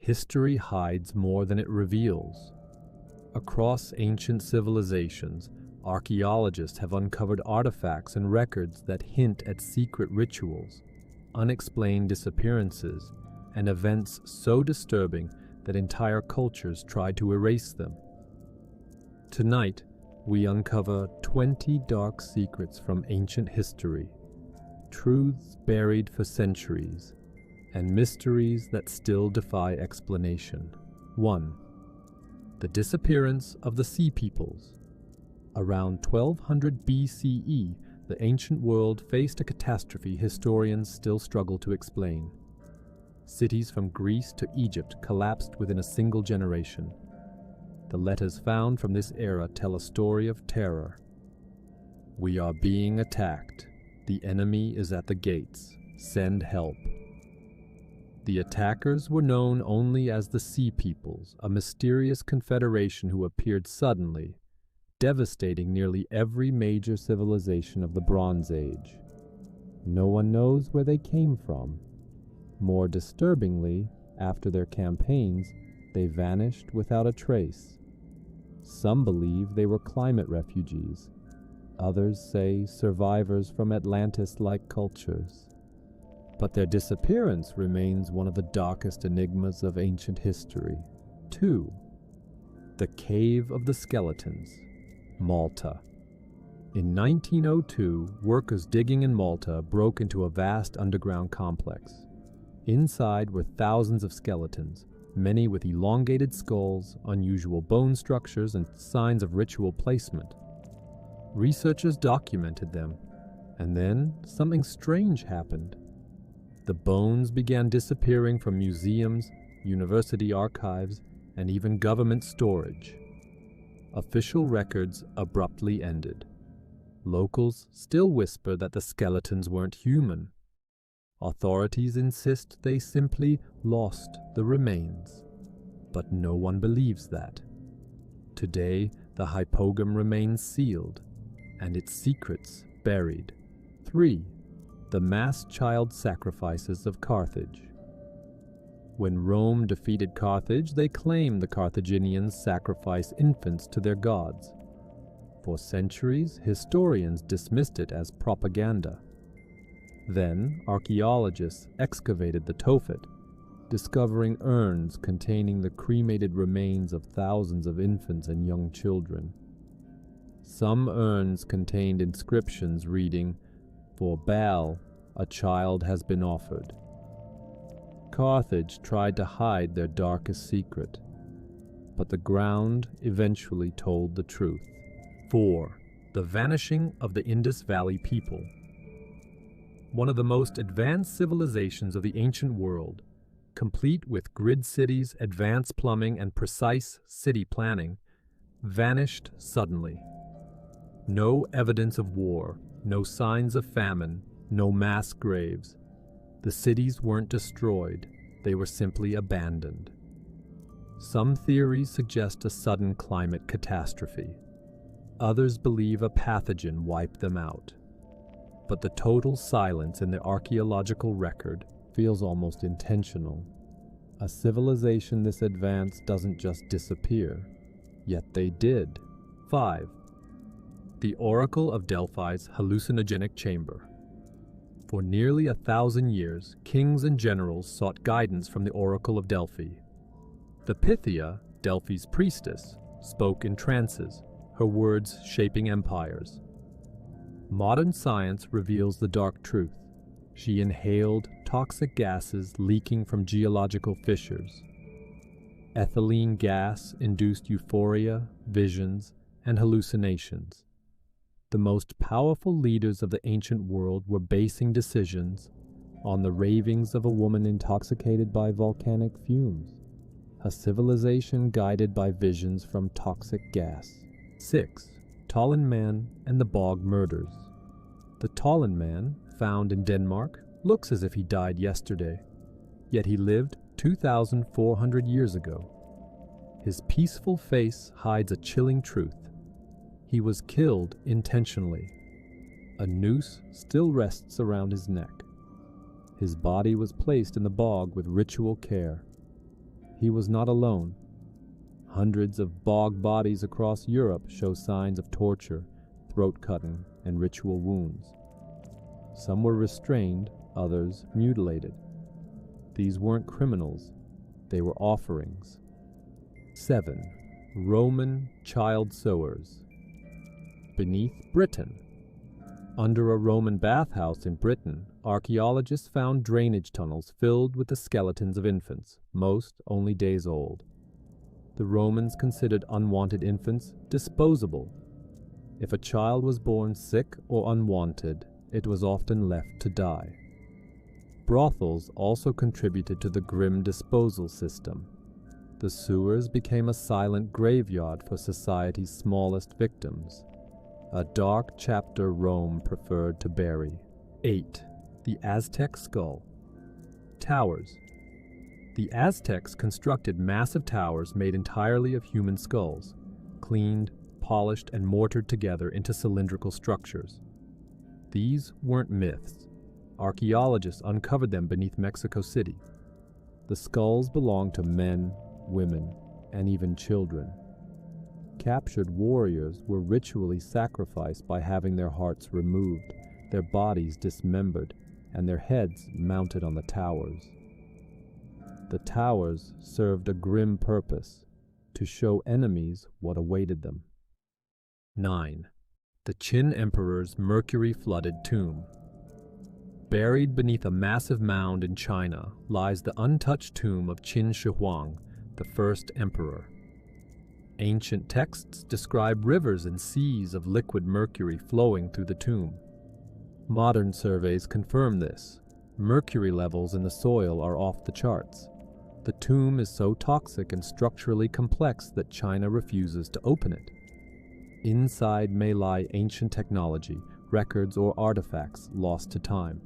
history hides more than it reveals. Across ancient civilizations, archaeologists have uncovered artifacts and records that hint at secret rituals, unexplained disappearances, and events so disturbing that entire cultures tried to erase them. Tonight, we uncover 20 dark secrets from ancient history, truths buried for centuries, and mysteries that still defy explanation. 1. The disappearance of the Sea Peoples. Around 1200 BCE, the ancient world faced a catastrophe historians still struggle to explain. Cities from Greece to Egypt collapsed within a single generation. The letters found from this era tell a story of terror. "We are being attacked. The enemy is at the gates. Send help." The attackers were known only as the Sea Peoples, a mysterious confederation who appeared suddenly, devastating nearly every major civilization of the Bronze Age. No one knows where they came from. More disturbingly, after their campaigns, they vanished without a trace. Some believe they were climate refugees. Others say survivors from Atlantis-like cultures. But their disappearance remains one of the darkest enigmas of ancient history. 2. The Cave of the Skeletons, Malta. In 1902, workers digging in Malta broke into a vast underground complex. Inside were thousands of skeletons, many with elongated skulls, unusual bone structures, and signs of ritual placement. Researchers documented them, and then something strange happened. The bones began disappearing from museums, university archives, and even government storage. Official records abruptly ended. Locals still whisper that the skeletons weren't human. Authorities insist they simply lost the remains. But no one believes that. Today, the hypogam remains sealed, and its secrets buried. 3. The mass child sacrifices of Carthage. When Rome defeated Carthage, they claimed the Carthaginians sacrificed infants to their gods. For centuries, historians dismissed it as propaganda. Then, archaeologists excavated the Tophet, discovering urns containing the cremated remains of thousands of infants and young children. Some urns contained inscriptions reading, "For Baal, a child has been offered." Carthage tried to hide their darkest secret, but the ground eventually told the truth. 4. The vanishing of the Indus Valley people. One of the most advanced civilizations of the ancient world, complete with grid cities, advanced plumbing, and precise city planning, vanished suddenly. No evidence of war, no signs of famine, no mass graves. The cities weren't destroyed, they were simply abandoned. Some theories suggest a sudden climate catastrophe. Others believe a pathogen wiped them out. But the total silence in the archaeological record feels almost intentional. A civilization this advanced doesn't just disappear, yet they did. 5. The Oracle of Delphi's hallucinogenic chamber. For nearly 1,000 years, kings and generals sought guidance from the Oracle of Delphi. The Pythia, Delphi's priestess, spoke in trances, her words shaping empires. Modern science reveals the dark truth. She inhaled toxic gases leaking from geological fissures. Ethylene gas induced euphoria, visions, and hallucinations. The most powerful leaders of the ancient world were basing decisions on the ravings of a woman intoxicated by volcanic fumes, a civilization guided by visions from toxic gas. 6. Tollen Man and the Bog Murders. The Tollen Man, found in Denmark, looks as if he died yesterday, yet he lived 2,400 years ago. His peaceful face hides a chilling truth. He was killed intentionally. A noose still rests around his neck. His body was placed in the bog with ritual care. he was not alone. Hundreds of bog bodies across Europe show signs of torture, throat cutting, and ritual wounds. Some were restrained, others mutilated. These weren't criminals, they were offerings. 7. Roman child sewers. Beneath Britain. Under a Roman bathhouse in Britain, archaeologists found drainage tunnels filled with the skeletons of infants, most only days old. The Romans considered unwanted infants disposable. If a child was born sick or unwanted, it was often left to die. Brothels also contributed to the grim disposal system. The sewers became a silent graveyard for society's smallest victims, a dark chapter Rome preferred to bury. 8. The Aztec Skull. Towers. The Aztecs constructed massive towers made entirely of human skulls, cleaned, polished, and mortared together into cylindrical structures. These weren't myths. Archaeologists uncovered them beneath Mexico City. The skulls belonged to men, women, and even children. Captured warriors were ritually sacrificed by having their hearts removed, their bodies dismembered, and their heads mounted on the towers. The towers served a grim purpose, to show enemies what awaited them. 9. The Qin Emperor's mercury-flooded tomb. Buried beneath a massive mound in China lies the untouched tomb of Qin Shi Huang, the first emperor. Ancient texts describe rivers and seas of liquid mercury flowing through the tomb. Modern surveys confirm this. Mercury levels in the soil are off the charts. The tomb is so toxic and structurally complex that China refuses to open it. Inside may lie ancient technology, records, or artifacts lost to time,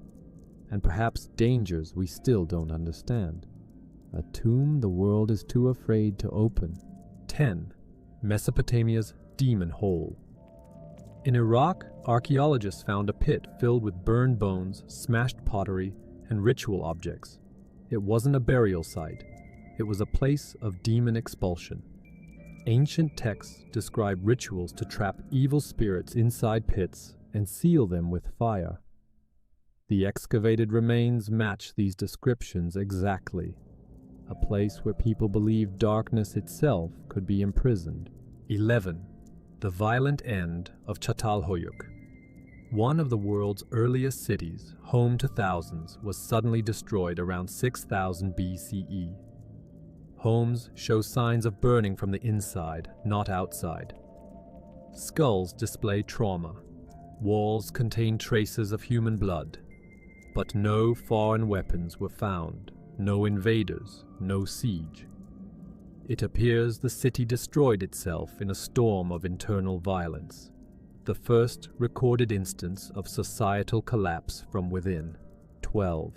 and perhaps dangers we still don't understand. A tomb the world is too afraid to open. 10. Mesopotamia's Demon Hole. In Iraq, archaeologists found a pit filled with burned bones, smashed pottery, and ritual objects. It wasn't a burial site. It was a place of demon expulsion. Ancient texts describe rituals to trap evil spirits inside pits and seal them with fire. The excavated remains match these descriptions exactly. A place where people believed darkness itself could be imprisoned. 11. The violent end of Çatalhöyük. One of the world's earliest cities, home to thousands, was suddenly destroyed around 6000 BCE. Homes show signs of burning from the inside, not outside. Skulls display trauma. Walls contain traces of human blood. But no foreign weapons were found, no invaders, no siege. It appears the city destroyed itself in a storm of internal violence, the first recorded instance of societal collapse from within. 12.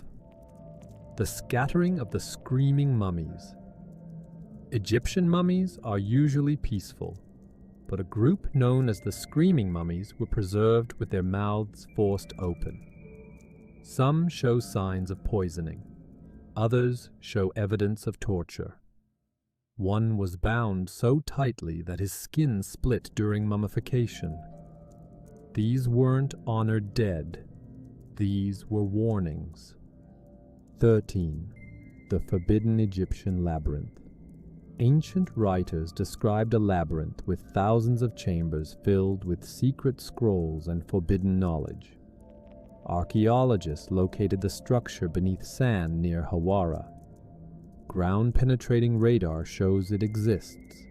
The scattering of the screaming mummies. Egyptian mummies are usually peaceful, but a group known as the Screaming Mummies were preserved with their mouths forced open. Some show signs of poisoning. Others show evidence of torture. One was bound so tightly that his skin split during mummification. These weren't honored dead. These were warnings. 13. The Forbidden Egyptian Labyrinth. Ancient writers described a labyrinth with thousands of chambers filled with secret scrolls and forbidden knowledge. Archaeologists located the structure beneath sand near Hawara. Ground-penetrating radar shows it exists,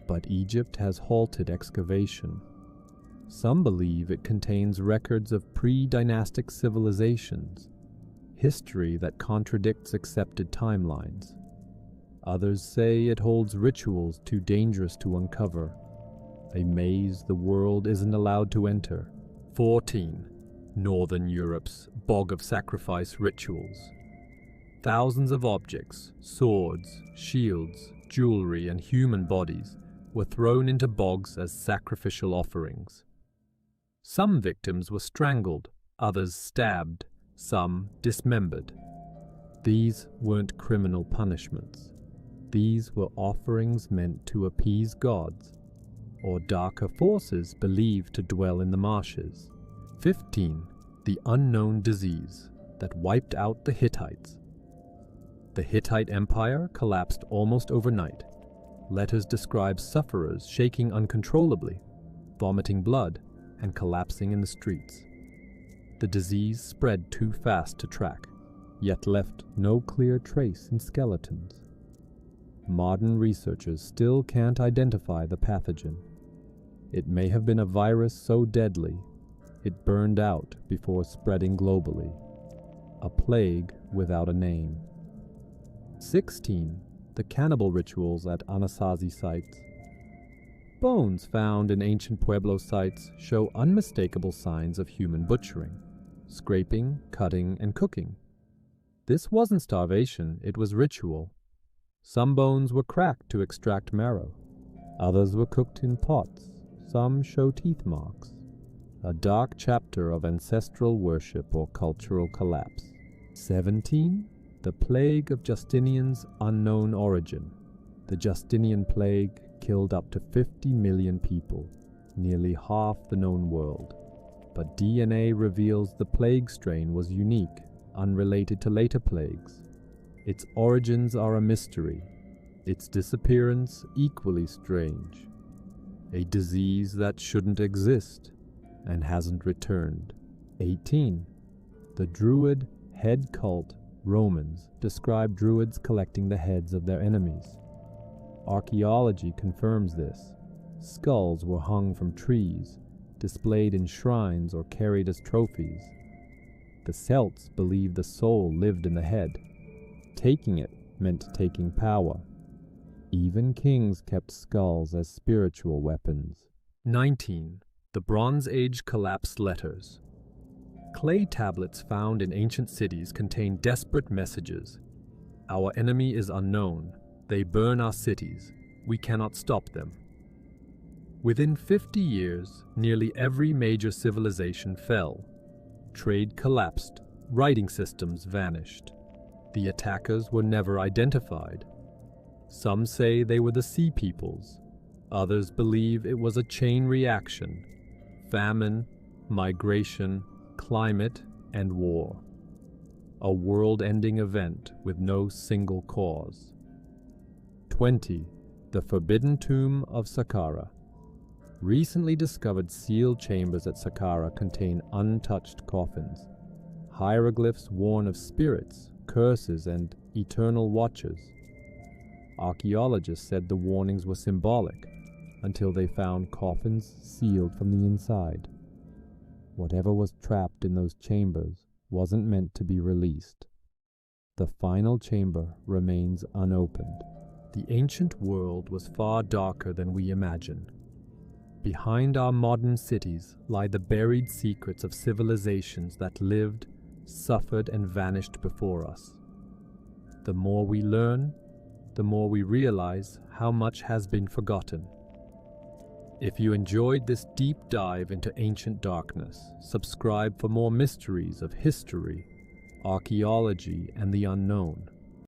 but Egypt has halted excavation. Some believe it contains records of pre-dynastic civilizations, history that contradicts accepted timelines. Others say it holds rituals too dangerous to uncover, a maze the world isn't allowed to enter. 14. Northern Europe's Bog of Sacrifice Rituals. Thousands of objects, swords, shields, jewelry, and human bodies were thrown into bogs as sacrificial offerings. Some victims were strangled, others stabbed, some dismembered. These weren't criminal punishments. These were offerings meant to appease gods, or darker forces believed to dwell in the marshes. 15. The unknown disease that wiped out the Hittites. The Hittite Empire collapsed almost overnight. Letters describe sufferers shaking uncontrollably, vomiting blood, and collapsing in the streets. The disease spread too fast to track, yet left no clear trace in skeletons. Modern researchers still can't identify the pathogen. It may have been a virus so deadly, it burned out before spreading globally. A plague without a name. 16. The cannibal rituals at Anasazi sites. Bones found in ancient Pueblo sites show unmistakable signs of human butchering, scraping, cutting, and cooking. This wasn't starvation, it was ritual. Some bones were cracked to extract marrow. Others were cooked in pots. Some show teeth marks. A dark chapter of ancestral worship or cultural collapse. 17. The plague of Justinian's unknown origin. The Justinian plague killed up to 50 million people, nearly half the known world. But DNA reveals the plague strain was unique, unrelated to later plagues. Its origins are a mystery, its disappearance equally strange. A disease that shouldn't exist and hasn't returned. 18. The Druid head cult. Romans describe Druids collecting the heads of their enemies. Archaeology confirms this. Skulls were hung from trees, displayed in shrines or carried as trophies. The Celts believed the soul lived in the head. Taking it meant taking power. Even kings kept skulls as spiritual weapons. 19. The Bronze Age collapsed letters. Clay tablets found in ancient cities contain desperate messages. Our enemy is unknown. They burn our cities. We cannot stop them. Within 50 years, nearly every major civilization fell. Trade collapsed. Writing systems vanished. The attackers were never identified. Some say they were the Sea Peoples. Others believe it was a chain reaction. Famine, migration, climate, and war. A world-ending event with no single cause. 20. The Forbidden Tomb of Saqqara. Recently discovered sealed chambers at Saqqara contain untouched coffins. Hieroglyphs warn of spirits, curses, and eternal watchers. Archaeologists said the warnings were symbolic until they found coffins sealed from the inside. Whatever was trapped in those chambers wasn't meant to be released. The final chamber remains unopened. The ancient world was far darker than we imagine. Behind our modern cities lie the buried secrets of civilizations that lived, suffered, and vanished before us. The more we learn, the more we realize how much has been forgotten. If you enjoyed this deep dive into ancient darkness, subscribe for more mysteries of history, archaeology, and the unknown.